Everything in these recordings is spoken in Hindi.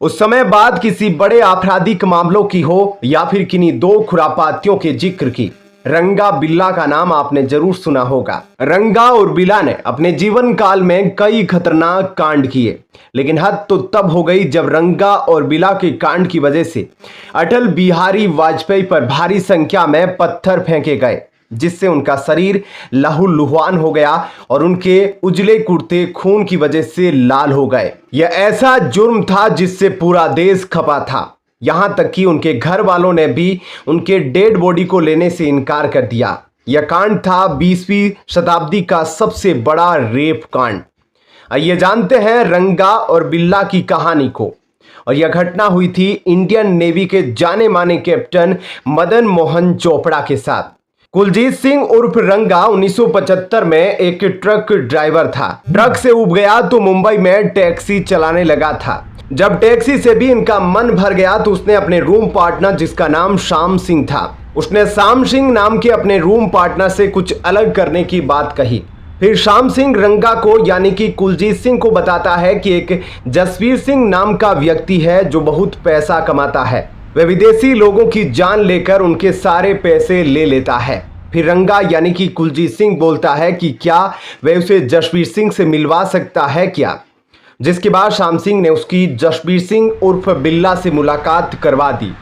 उस समय बात किसी बड़े आपराधिक मामलों की हो या फिर किन्हीं दो खुरापातियों के जिक्र की, रंगा बिल्ला का नाम आपने जरूर सुना होगा। रंगा और बिल्ला ने अपने जीवन काल में कई खतरनाक कांड किए, लेकिन हद तो तब हो गई जब रंगा और बिल्ला के कांड की वजह से अटल बिहारी वाजपेयी पर भारी संख्या में पत्थर फेंके गए, जिससे उनका शरीर लहूलुहान हो गया और उनके उजले कुर्ते खून की वजह से लाल हो गए। यह ऐसा जुर्म था जिससे पूरा देश खपा था। यहां तक कि उनके घर वालों ने भी उनके डेड बॉडी को लेने से इनकार कर दिया। यह कांड था 20वीं शताब्दी का सबसे बड़ा रेप कांड। आइए जानते हैं रंगा और बिल्ला की कहानी को। और यह घटना हुई थी इंडियन नेवी के जाने माने कैप्टन मदन मोहन चोपड़ा के साथ। कुलजीत सिंह उर्फ रंगा 1975 में एक ट्रक ड्राइवर था। ट्रक से उब गया तो मुंबई में टैक्सी चलाने लगा था। जब टैक्सी से भी इनका मन भर गया तो उसने अपने रूम पार्टनर, जिसका नाम श्याम सिंह था, उसने श्याम सिंह नाम के अपने रूम पार्टनर से कुछ अलग करने की बात कही। फिर श्याम सिंह रंगा को यानी कि कुलजीत सिंह को बताता है कि एक जसवीर सिंह नाम का व्यक्ति है जो बहुत पैसा कमाता है। वह विदेशी लोगों की जान लेकर उनके सारे पैसे ले लेता है। फिर रंगा यानी कि कुलजीत सिंह बोलता है कि क्या वह उसे जसवीर सिंह से मिलवा सकता है क्या, जिसके बाद श्याम सिंह ने उसकी जसवीर सिंह उर्फ बिल्ला से मुलाकात करवा दी।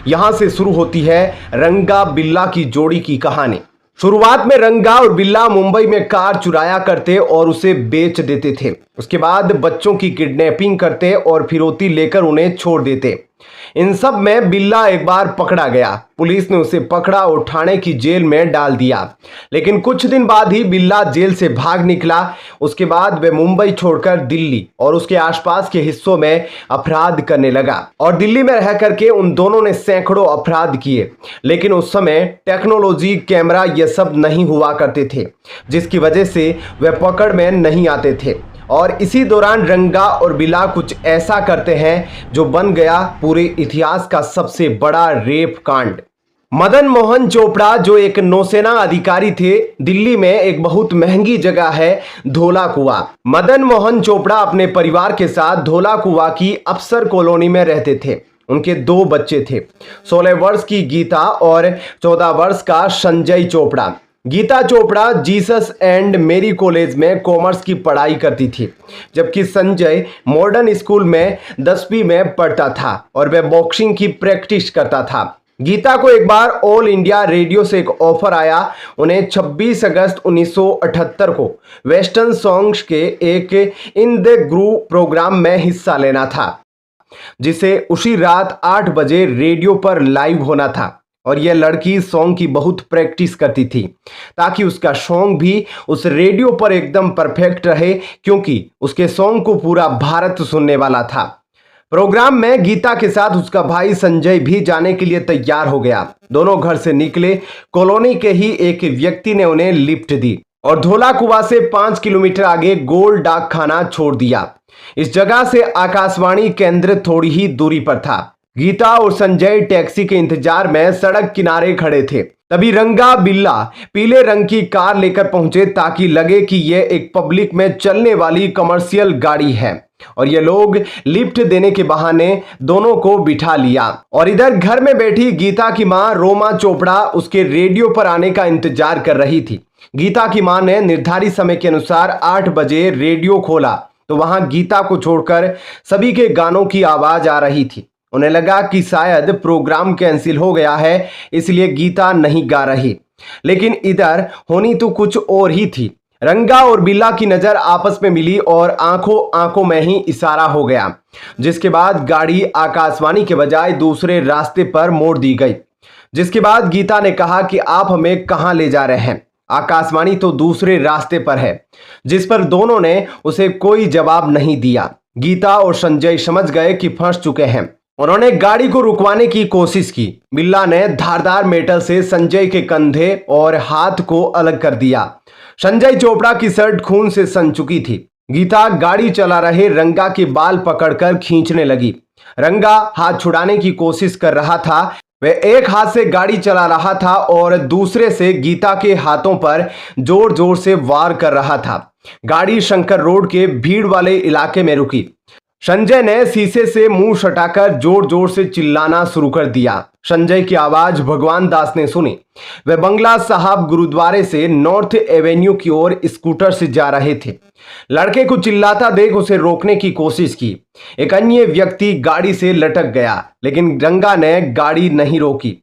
यहां से शुरू होती है रंगा बिल्ला की जोड़ी की कहानी। शुरुआत में रंगा और बिल्ला मुंबई में कार चुराया करते और उसे बेच देते थे। उसके बाद बच्चों की किडनैपिंग करते और फिरौती लेकर उन्हें छोड़ देते। इन सब में बिल्ला एक बार पकड़ा गया। पुलिस ने उसे पकड़ा और ठाणे की जेल में डाल दिया, लेकिन कुछ दिन बाद ही बिल्ला जेल से भाग निकला। उसके बाद वह मुंबई छोड़कर दिल्ली और उसके आसपास के हिस्सों में अपराध करने लगा और दिल्ली में रह करके उन दोनों ने सैकड़ों अपराध किए। लेकिन उस समय टेक्नोलॉजी, कैमरा ये सब नहीं हुआ करते थे, जिसकी वजह से वह पकड़ में नहीं आते थे। और इसी दौरान रंगा और बिल्ला कुछ ऐसा करते हैं जो बन गया पूरे इतिहास का सबसे बड़ा रेप कांड। मदन मोहन चोपड़ा जो एक नौसेना अधिकारी थे, दिल्ली में एक बहुत महंगी जगह है धोला कुआं। मदन मोहन चोपड़ा अपने परिवार के साथ धोला कुआं की अफसर कॉलोनी में रहते थे। उनके दो बच्चे थे, 16 वर्ष की गीता और 14 वर्ष का संजय चोपड़ा। गीता चोपड़ा जीसस एंड मेरी कॉलेज में कॉमर्स की पढ़ाई करती थी, जबकि संजय मॉडर्न स्कूल में 10वीं में पढ़ता था और वह बॉक्सिंग की प्रैक्टिस करता था। गीता को एक बार ऑल इंडिया रेडियो से एक ऑफर आया। उन्हें 26 अगस्त 1978 को वेस्टर्न सॉन्ग्स के एक इन द ग्रूव प्रोग्राम में हिस्सा लेना था, जिसे उसी रात 8 बजे रेडियो पर लाइव होना था। और यह लड़की सॉन्ग की बहुत प्रैक्टिस करती थी ताकि उसका सॉन्ग भी उस रेडियो पर एकदम परफेक्ट रहे, क्योंकि उसके सॉन्ग को पूरा भारत सुनने वाला था। प्रोग्राम में गीता के साथ उसका भाई संजय भी जाने के लिए तैयार हो गया। दोनों घर से निकले। कॉलोनी के ही एक व्यक्ति ने उन्हें लिफ्ट दी और धोला कुआं से 5 किलोमीटर आगे गोल डाक खाना छोड़ दिया। इस जगह से आकाशवाणी केंद्र थोड़ी ही दूरी पर था। गीता और संजय टैक्सी के इंतजार में सड़क किनारे खड़े थे। तभी रंगा बिल्ला पीले रंग की कार लेकर पहुंचे ताकि लगे कि यह एक पब्लिक में चलने वाली कमर्शियल गाड़ी है, और ये लोग लिफ्ट देने के बहाने दोनों को बिठा लिया। और इधर घर में बैठी गीता की मां रोमा चोपड़ा उसके रेडियो पर आने का इंतजार कर रही थी। गीता की मां ने निर्धारित समय के अनुसार 8 बजे रेडियो खोला तो वहां गीता को छोड़कर सभी के गानों की आवाज आ रही थी। उन्हें लगा कि शायद प्रोग्राम कैंसिल हो गया है, इसलिए गीता नहीं गा रही, लेकिन इधर होनी तो कुछ और ही थी। रंगा और बिल्ला की नजर आपस में मिली और आंखों आंखों में ही इशारा हो गया, जिसके बाद गाड़ी आकाशवाणी के बजाय दूसरे रास्ते पर मोड़ दी गई। जिसके बाद गीता ने कहा कि आप हमें कहां ले जा रहे हैं, आकाशवाणी तो दूसरे रास्ते पर है, जिस पर दोनों ने उसे कोई जवाब नहीं दिया। गीता और संजय समझ गए कि फंस चुके हैं। उन्होंने गाड़ी को रुकवाने की कोशिश की। बिल्ला ने धारदार मेटल से संजय के कंधे और हाथ को अलग कर दिया। संजय चोपड़ा की शर्ट खून से सन चुकी थी। गीता गाड़ी चला रहे रंगा के बाल पकड़कर खींचने लगी। रंगा हाथ छुड़ाने की कोशिश कर रहा था। वह एक हाथ से गाड़ी चला रहा था और दूसरे से गीता के हाथों पर जोर जोर से वार कर रहा था। गाड़ी शंकर रोड के भीड़ वाले इलाके में रुकी। संजय ने शीशे से मुंह सटाकर जोर जोर से चिल्लाना शुरू कर दिया। संजय की आवाज भगवान दास ने सुनी। वे बंगला साहब गुरुद्वारे से नॉर्थ एवेन्यू की ओर स्कूटर से जा रहे थे। लड़के को चिल्लाता देख उसे रोकने की कोशिश की। एक अन्य व्यक्ति गाड़ी से लटक गया, लेकिन रंगा ने गाड़ी नहीं रोकी।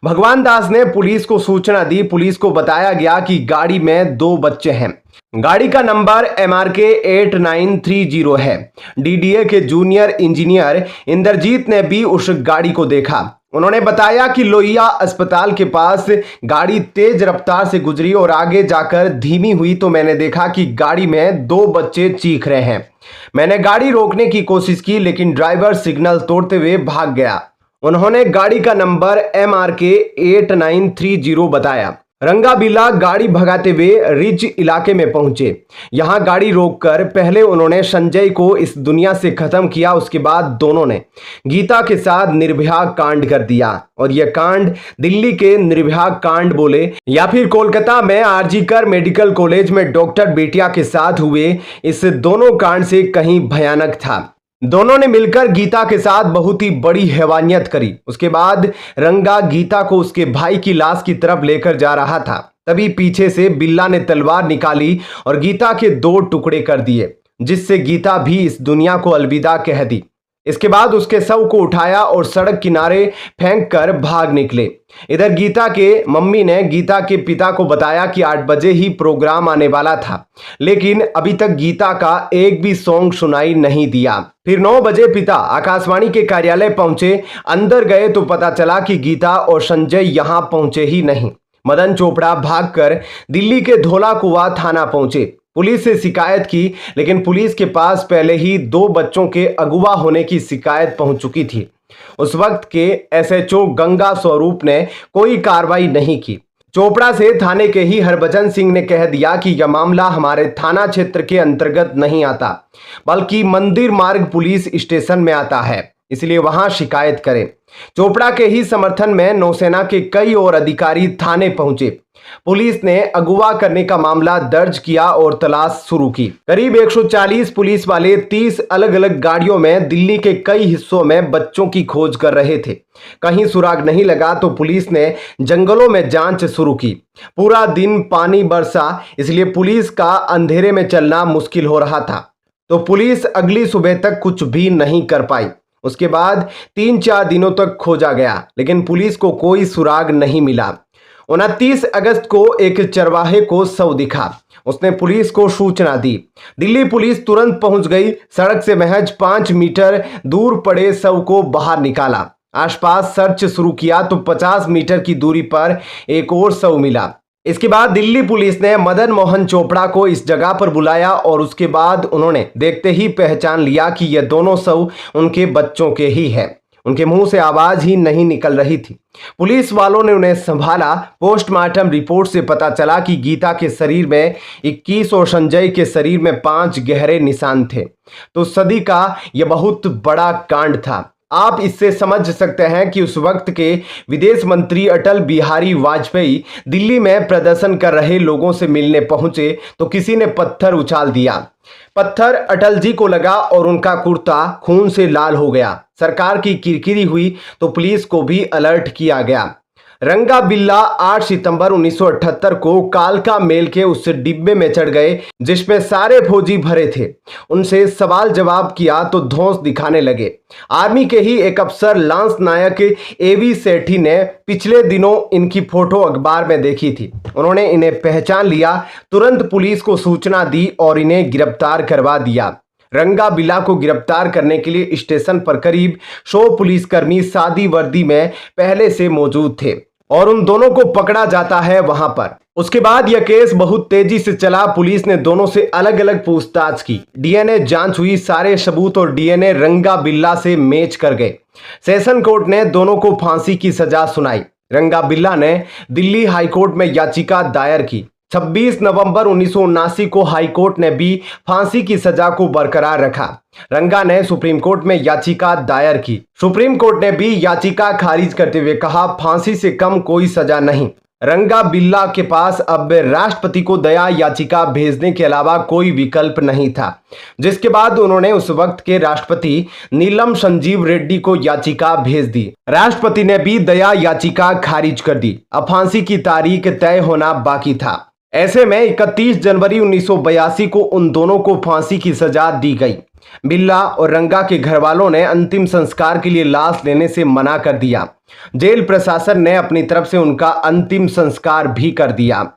भगवान दास ने पुलिस को सूचना दी। पुलिस को बताया गया कि गाड़ी में 2 बच्चे हैं। गाड़ी का नंबर MRK 8930 है। DDA के जूनियर इंजीनियर इंद्रजीत ने भी उस गाड़ी को देखा। उन्होंने बताया कि लोहिया अस्पताल के पास गाड़ी तेज रफ्तार से गुजरी और आगे जाकर धीमी हुई तो मैंने देखा कि गाड़ी में 2 बच्चे चीख रहे हैं। मैंने गाड़ी रोकने की कोशिश की, लेकिन ड्राइवर सिग्नल तोड़ते हुए भाग गया। उन्होंने गाड़ी का नंबर MRK 8930 बताया। रंगा बिल्ला गाड़ी भगाते हुए रिज इलाके में पहुंचे। यहां गाड़ी रोककर पहले उन्होंने संजय को इस दुनिया से खत्म किया। उसके बाद दोनों ने गीता के साथ निर्भया कांड कर दिया। और यह कांड दिल्ली के निर्भया कांड बोले या फिर कोलकाता में आरजीकर मेडिकल कॉलेज में डॉक्टर बेटिया के साथ हुए इस दोनों कांड से कहीं भयानक था। दोनों ने मिलकर गीता के साथ बहुत ही बड़ी हैवानियत करी। उसके बाद रंगा गीता को उसके भाई की लाश की तरफ लेकर जा रहा था। तभी पीछे से बिल्ला ने तलवार निकाली और गीता के 2 टुकड़े कर दिए, जिससे गीता भी इस दुनिया को अलविदा कह दी। इसके बाद उसके शव को उठाया और सड़क किनारे फेंक कर भाग निकले। इधर गीता के मम्मी ने गीता के पिता को बताया कि 8 बजे ही प्रोग्राम आने वाला था, लेकिन अभी तक गीता का एक भी सॉन्ग सुनाई नहीं दिया। फिर 9 बजे पिता आकाशवाणी के कार्यालय पहुंचे। अंदर गए तो पता चला कि गीता और संजय यहां पहुंचे ही नहीं। मदन चोपड़ा भागकर दिल्ली के धौला कुआं थाना पहुंचे। पुलिस से शिकायत की, लेकिन पुलिस के पास पहले ही 2 बच्चों के अगवा होने की शिकायत पहुंच चुकी थी। उस वक्त के SHO गंगा स्वरूप ने कोई कार्रवाई नहीं की। चोपड़ा से थाने के ही हरभजन सिंह ने कह दिया कि यह मामला हमारे थाना क्षेत्र के अंतर्गत नहीं आता, बल्कि मंदिर मार्ग पुलिस स्टेशन में आता है, इसलिए वहां शिकायत करें। चोपड़ा के ही समर्थन में नौसेना के कई और अधिकारी थाने पहुंचे। पुलिस ने अगवा करने का मामला दर्ज किया और तलाश शुरू की। करीब 140 पुलिस वाले 30 अलग अलग गाड़ियों में दिल्ली के कई हिस्सों में बच्चों की खोज कर रहे थे। कहीं सुराग नहीं लगा तो पुलिस ने जंगलों में जांच शुरू की। पूरा दिन पानी बरसा, इसलिए पुलिस का अंधेरे में चलना मुश्किल हो रहा था, तो पुलिस अगली सुबह तक कुछ भी नहीं कर पाई। उसके बाद 3-4 दिनों तक खोजा गया, लेकिन पुलिस को कोई सुराग नहीं मिला। 29 अगस्त को एक चरवाहे को शव दिखा। उसने पुलिस को सूचना दी। दिल्ली पुलिस तुरंत पहुंच गई। सड़क से महज 5 मीटर दूर पड़े शव को बाहर निकाला। आसपास सर्च शुरू किया तो 50 मीटर की दूरी पर एक और शव मिला। इसके बाद दिल्ली पुलिस ने मदन मोहन चोपड़ा को इस जगह पर बुलाया और उसके बाद उन्होंने देखते ही पहचान लिया कि ये दोनों शव उनके बच्चों के ही हैं। उनके मुंह से आवाज ही नहीं निकल रही थी। पुलिस वालों ने उन्हें संभाला। पोस्टमार्टम रिपोर्ट से पता चला कि गीता के शरीर में 21 और संजय के शरीर में 5 गहरे निशान थे। तो सदी का यह बहुत बड़ा कांड था। आप इससे समझ सकते हैं कि उस वक्त के विदेश मंत्री अटल बिहारी वाजपेयी दिल्ली में प्रदर्शन कर रहे लोगों से मिलने पहुंचे तो किसी ने पत्थर उछाल दिया। पत्थर अटल जी को लगा और उनका कुर्ता खून से लाल हो गया। सरकार की किरकिरी हुई तो पुलिस को भी अलर्ट किया गया। रंगा बिल्ला 8 सितंबर 1978 को कालका मेल के उस डिब्बे में चढ़ गए जिसमें सारे फौजी भरे थे। उनसे सवाल जवाब किया तो धौंस दिखाने लगे। आर्मी के ही एक अफसर लांस नायक AV सेठी ने पिछले दिनों इनकी फोटो अखबार में देखी थी। उन्होंने इन्हें पहचान लिया, तुरंत पुलिस को सूचना दी और इन्हें गिरफ्तार करवा दिया। रंगा बिल्ला को गिरफ्तार करने के लिए स्टेशन पर करीब 100 पुलिसकर्मी सादी वर्दी में पहले से मौजूद थे और उन दोनों को पकड़ा जाता है वहां पर। उसके बाद यह केस बहुत तेजी से चला। पुलिस ने दोनों से अलग अलग पूछताछ की। DNA जांच हुई। सारे सबूत और DNA रंगा बिल्ला से मैच कर गए। सेशन कोर्ट ने दोनों को फांसी की सजा सुनाई। रंगा बिल्ला ने दिल्ली हाईकोर्ट में याचिका दायर की। 26 नवंबर 1979 को हाईकोर्ट ने भी फांसी की सजा को बरकरार रखा। रंगा ने सुप्रीम कोर्ट में याचिका दायर की। सुप्रीम कोर्ट ने भी याचिका खारिज करते हुए कहा फांसी से कम कोई सजा नहीं। रंगा बिल्ला के पास अब राष्ट्रपति को दया याचिका भेजने के अलावा कोई विकल्प नहीं था, जिसके बाद उन्होंने उस वक्त के राष्ट्रपति नीलम संजीव रेड्डी को याचिका भेज दी। राष्ट्रपति ने भी दया याचिका खारिज कर दी। अब फांसी की तारीख तय होना बाकी था। ऐसे में 31 जनवरी 1982 को उन दोनों को फांसी की सजा दी गई। बिल्ला और रंगा के घर वालों ने अंतिम संस्कार के लिए लाश लेने से मना कर दिया। जेल प्रशासन ने अपनी तरफ से उनका अंतिम संस्कार भी कर दिया।